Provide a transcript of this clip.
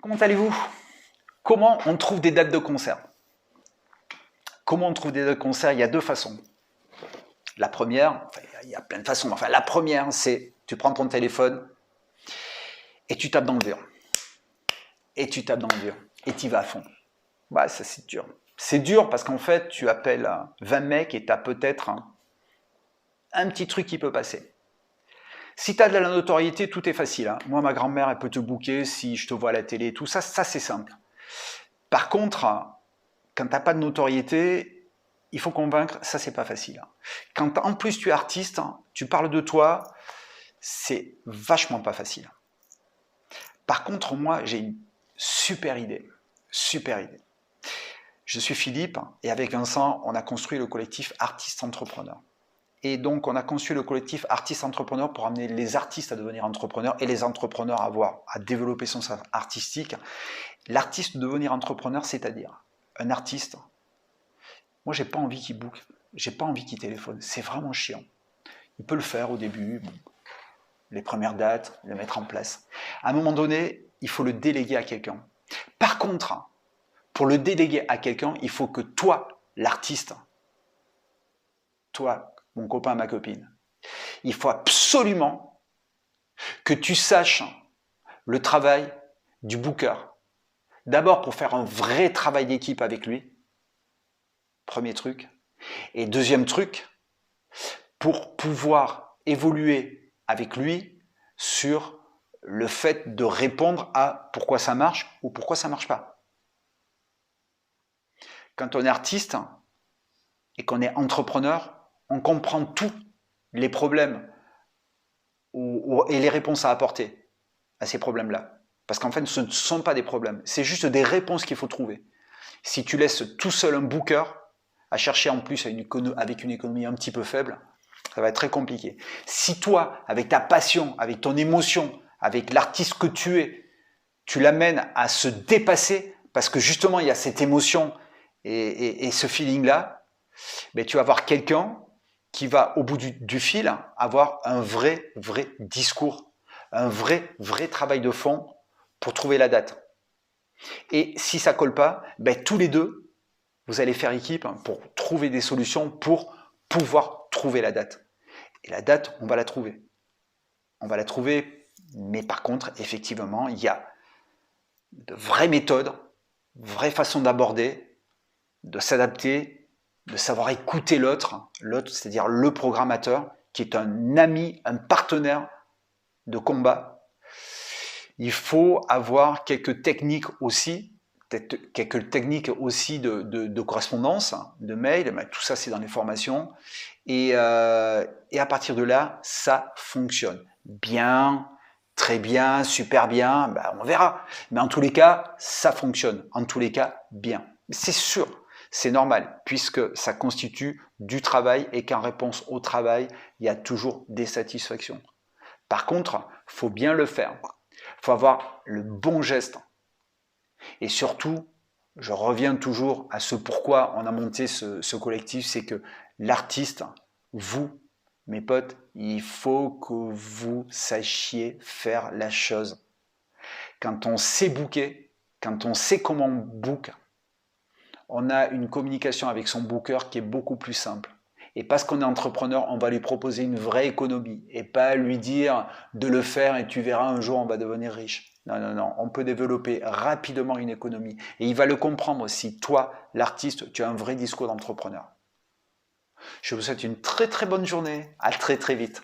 Comment allez-vous? Comment on trouve des dates de concert? Comment on trouve des dates de concert? Il y a deux façons. La première, enfin, il y a plein de façons. Enfin, la première, c'est tu prends ton téléphone et tu tapes dans le dur. Et tu tapes dans le dur. Et tu y vas à fond. Bah, ça, c'est dur. C'est dur parce qu'en fait, tu appelles 20 mecs et tu as peut-être un petit truc qui peut passer. Si tu as de la notoriété, tout est facile. Hein. Moi, ma grand-mère, elle peut te booker si je te vois à la télé, tout ça, c'est simple. Par contre, quand tu n'as pas de notoriété, il faut convaincre, ça c'est pas facile. Quand en plus tu es artiste, tu parles de toi, c'est vachement pas facile. Par contre, moi j'ai une super idée, super idée. Je suis Philippe et avec Vincent, on a construit le collectif Artistes Entrepreneurs. Et donc on a construit le collectif Artistes Entrepreneurs pour amener les artistes à devenir entrepreneurs et les entrepreneurs à développer son savoir artistique. L'artiste devenir entrepreneur, c'est-à-dire un artiste. Moi, j'ai pas envie qu'il book, j'ai pas envie qu'il téléphone. C'est vraiment chiant. Il peut le faire au début, bon, les premières dates, le mettre en place. À un moment donné, il faut le déléguer à quelqu'un. Par contre, pour le déléguer à quelqu'un, il faut que toi, l'artiste, toi, mon copain, ma copine, il faut absolument que tu saches le travail du booker. D'abord pour faire un vrai travail d'équipe avec lui, premier truc. Et deuxième truc, pour pouvoir évoluer avec lui sur le fait de répondre à pourquoi ça marche ou pourquoi ça marche pas. Quand on est artiste et qu'on est entrepreneur, on comprend tous les problèmes et les réponses à apporter à ces problèmes-là. Parce qu'en fait, ce ne sont pas des problèmes, c'est juste des réponses qu'il faut trouver. Si tu laisses tout seul un booker à chercher en plus avec une économie un petit peu faible, ça va être très compliqué. Si toi, avec ta passion, avec ton émotion, avec l'artiste que tu es, tu l'amènes à se dépasser, parce que justement, il y a cette émotion et ce feeling-là, ben, tu vas avoir quelqu'un qui va, au bout du fil, avoir un vrai discours, un vrai travail de fond pour trouver la date. Et si ça colle pas, ben, tous les deux, vous allez faire équipe pour trouver des solutions pour pouvoir trouver la date. Et la date, on va la trouver. On va la trouver, mais par contre, effectivement, il y a de vraies méthodes, vraies façons d'aborder, de s'adapter, de savoir écouter l'autre, c'est-à-dire le programmateur, qui est un ami, un partenaire de combat. Il faut avoir quelques techniques aussi, de correspondance, de mail, mais tout ça c'est dans les formations. Et à partir de là, ça fonctionne. Bien, très bien, super bien, ben on verra. Mais en tous les cas, ça fonctionne. En tous les cas, bien. C'est sûr, c'est normal, puisque ça constitue du travail et qu'en réponse au travail, il y a toujours des satisfactions. Par contre, il faut bien le faire. Il faut avoir le bon geste. Et surtout, je reviens toujours à ce pourquoi on a monté ce collectif, c'est que l'artiste, vous, mes potes, il faut que vous sachiez faire la chose. Quand on sait booker, quand on sait comment on book, on a une communication avec son booker qui est beaucoup plus simple. Et parce qu'on est entrepreneur, on va lui proposer une vraie économie et pas lui dire de le faire et tu verras un jour on va devenir riche. Non, non, non, on peut développer rapidement une économie. Et il va le comprendre si toi, l'artiste, tu as un vrai discours d'entrepreneur. Je vous souhaite une très bonne journée. À très vite.